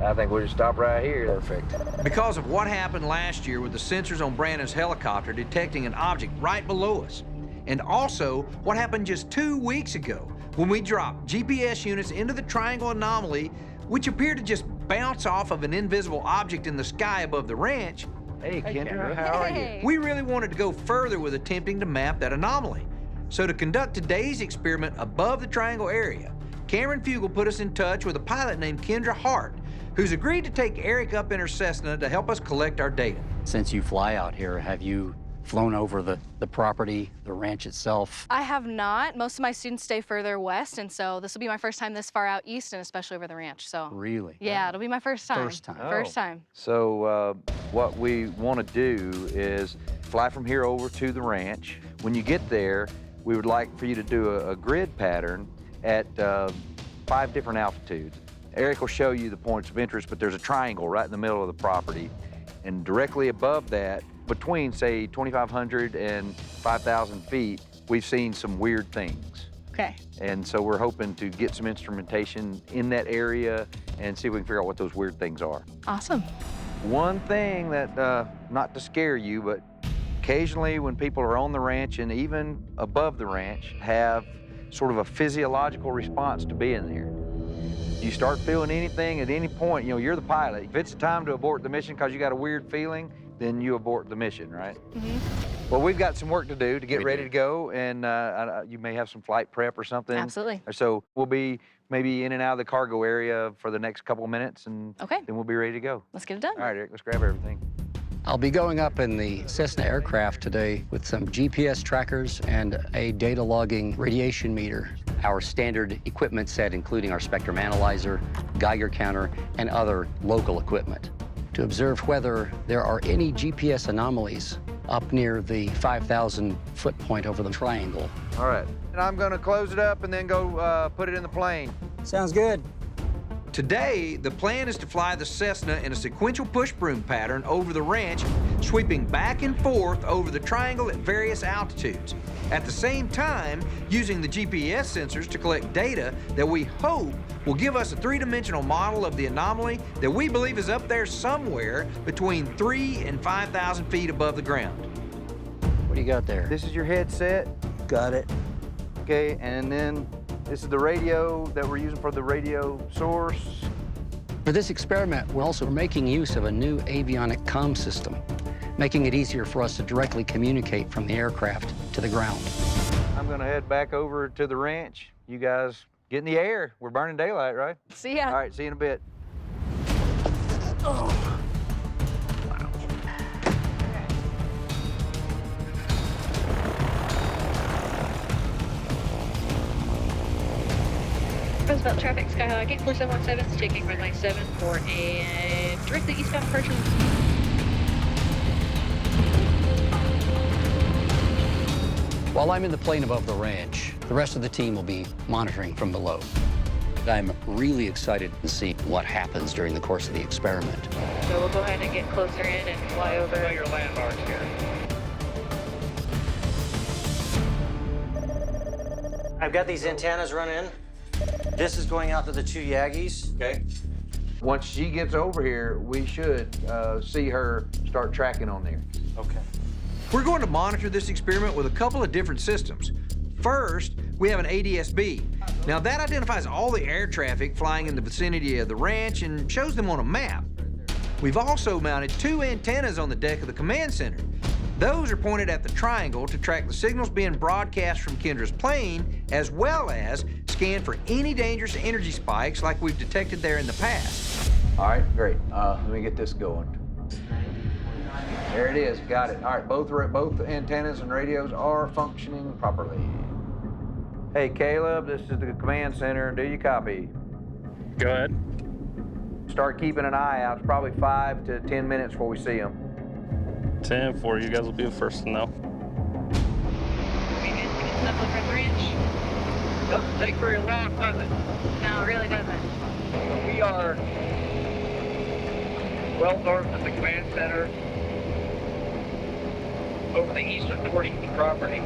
I think we'll just stop right here. Perfect. Because of what happened last year with the sensors on Brandon's helicopter detecting an object right below us, and also what happened just 2 weeks ago when we dropped GPS units into the triangle anomaly, which appeared to just bounce off of an invisible object in the sky above the ranch. Hey, Kendra, how are you? We really wanted to go further with attempting to map that anomaly. So to conduct today's experiment above the triangle area, Cameron Fugel put us in touch with a pilot named Kendra Hart, who's agreed to take Eric up in her Cessna to help us collect our data. Since you fly out here, have you flown over the property, the ranch itself? I have not. Most of my students stay further west, and so this will be my first time this far out east, and especially over the ranch. So Really? yeah, it'll be my first time. First time. First time. So what we want to do is fly from here over to the ranch. When you get there, we would like for you to do a grid pattern at 5 different altitudes. Eric will show you the points of interest, but there's a triangle right in the middle of the property. And directly above that, between, say, 2,500 and 5,000 feet, we've seen some weird things. Okay. And so we're hoping to get some instrumentation in that area and see if we can figure out what those weird things are. Awesome. One thing that, not to scare you, but occasionally when people are on the ranch and even above the ranch have sort of a physiological response to being there. You start feeling anything at any point, you know, you're the pilot. If it's time to abort the mission because you got a weird feeling, then you abort the mission, right? Mm-hmm. Well, we've got some work to do to get ready to go, and you may have some flight prep or something. Absolutely. So we'll be maybe in and out of the cargo area for the next couple of minutes, and Okay. then we'll be ready to go. Let's get it done. All right, Eric, let's grab everything. I'll be going up in the Cessna aircraft today with some GPS trackers and a data logging radiation meter. Our standard equipment set, including our spectrum analyzer, Geiger counter, and other local equipment, to observe whether there are any GPS anomalies up near the 5,000-foot point over the triangle. All right, and I'm gonna close it up and then go put it in the plane. Sounds good. Today, the plan is to fly the Cessna in a sequential push broom pattern over the ranch, sweeping back and forth over the triangle at various altitudes. At the same time, using the GPS sensors to collect data that we hope will give us a 3-dimensional model of the anomaly that we believe is up there somewhere between 3,000 and 5,000 feet above the ground. What do you got there? This is your headset, Got it. okay, and then this is the radio that we're using for the radio source. For this experiment, we're also making use of a new avionic comm system, making it easier for us to directly communicate from the aircraft to the ground. I'm gonna head back over to the ranch. You guys get in the air. We're burning daylight, right? See ya. All right, see you in a bit. Roosevelt traffic, Skyhawk 8417 is taking red line 7 for a directly eastbound departure. While I'm in the plane above the ranch, the rest of the team will be monitoring from below. I'm really excited to see what happens during the course of the experiment. So we'll go ahead and get closer in and fly over. Know your landmarks here. I've got these antennas running. This is going out to the 2 Yagis. Okay. Once she gets over here, we should see her start tracking on there. Okay. We're going to monitor this experiment with a couple of different systems. First, we have an ADS-B. Now that identifies all the air traffic flying in the vicinity of the ranch and shows them on a map. We've also mounted 2 antennas on the deck of the command center. Those are pointed at the triangle to track the signals being broadcast from Kendra's plane, as well as scan for any dangerous energy spikes like we've detected there in the past. All right, great. Let me get this going. There it is, got it. All right, both antennas and radios are functioning properly. Hey, Caleb, this is the command center. Do you copy? Go ahead. Start keeping an eye out. It's probably 5 to 10 minutes before we see them. 10-4, you guys will be the first to know. Okay, guys, get stuff over at the ranch. Doesn't take very long, does it? No, it really doesn't. We are well north of the command center, over the eastern portion of the property.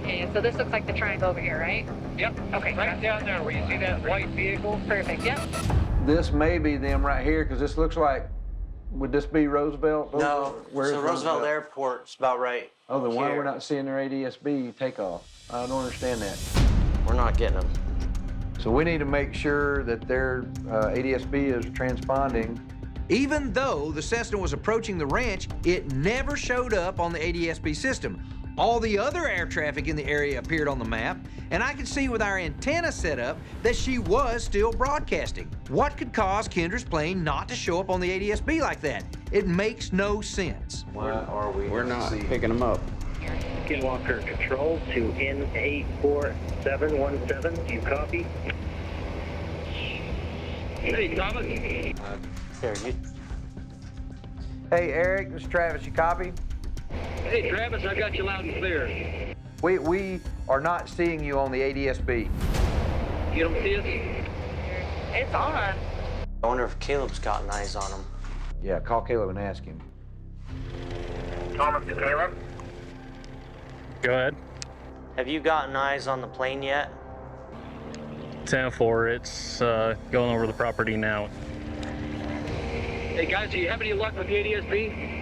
Okay, so this looks like the triangle over here, right? Yep. Okay. Right down there where you see that white vehicle. Perfect, yep. This may be them right here, because this looks like, would this be Roosevelt? No, Where's so Roosevelt Airport's about right. Oh, then why here. we're not seeing their ADS-B takeoff? I don't understand that. We're not getting them. So we need to make sure that their ADS-B is transponding. Even though the Cessna was approaching the ranch, it never showed up on the ADS-B system. All the other air traffic in the area appeared on the map, and I could see with our antenna set up that she was still broadcasting. What could cause Kendra's plane not to show up on the ADS-B like that? It makes no sense. Why are we We're not picking them up. Skinwalker Control to N84717. Do you copy? Hey, Thomas. Here, you. Hey, Eric, this is Travis. You copy? Hey, Travis, I got you loud and clear. We are not seeing you on the ADS-B. You don't see us? It's on. I wonder if Caleb's gotten eyes on them. Yeah, call Caleb and ask him. Thomas to Caleb. Go ahead. Have you gotten eyes on the plane yet? 10-4, it's going over the property now. Hey, guys, do you have any luck with the ADS-B?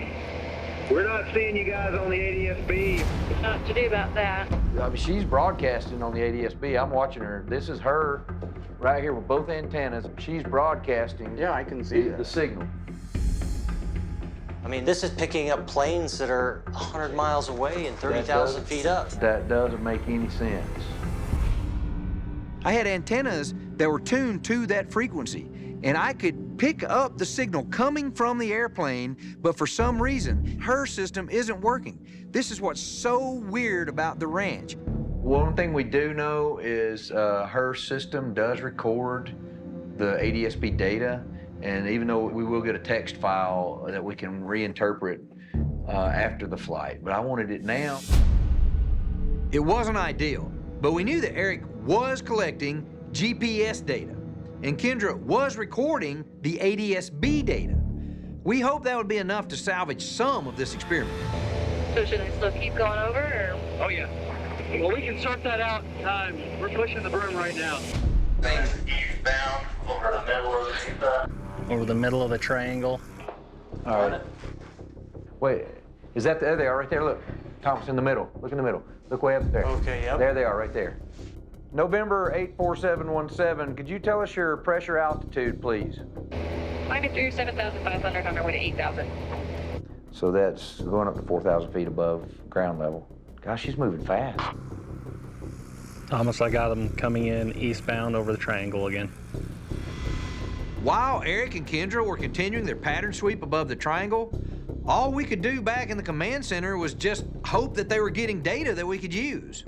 We're not seeing you guys on the ADS-B. Not to do about that. I mean, she's broadcasting on the ADS-B. I'm watching her. This is her right here with both antennas. She's broadcasting Yeah, I can see the that. signal. I mean, this is picking up planes that are 100 miles away and 30,000 feet up. That doesn't make any sense. I had antennas that were tuned to that frequency, and I could pick up the signal coming from the airplane, but for some reason, her system isn't working. This is what's so weird about the ranch. One thing we do know is her system does record the ADS-B data, and even though we will get a text file that we can reinterpret after the flight, but I wanted it now. It wasn't ideal, but we knew that Eric was collecting GPS data, and Kendra was recording the ADS-B data. We hope that would be enough to salvage some of this experiment. So should I still keep going over, or? Oh, yeah. Well, we can sort that out in time. We're pushing the berm right now. Eastbound over the middle of the Over the middle of the triangle. All right. Wait, is that there they are right there? Look, Thomas in the middle. Look in the middle. Look way up there. Okay, yep. There they are right there. November 84717, could you tell us your pressure altitude, please? Climbing through 7,500 on our way to 8,000. So that's going up to 4,000 feet above ground level. Gosh, she's moving fast. Thomas, I got them coming in eastbound over the triangle again. While Eric and Kendra were continuing their pattern sweep above the triangle, all we could do back in the command center was just hope that they were getting data that we could use.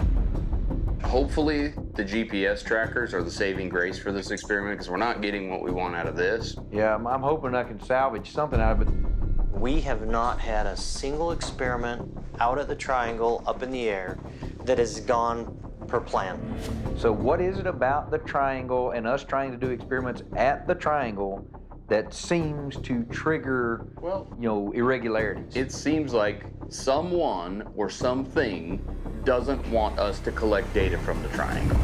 Hopefully, the GPS trackers are the saving grace for this experiment because we're not getting what we want out of this. Yeah, I'm hoping I can salvage something out of it. We have not had a single experiment out at the triangle up in the air that has gone per plan. So what is it about the triangle and us trying to do experiments at the triangle that seems to trigger, Well, irregularities? it seems like someone or something doesn't want us to collect data from the triangle.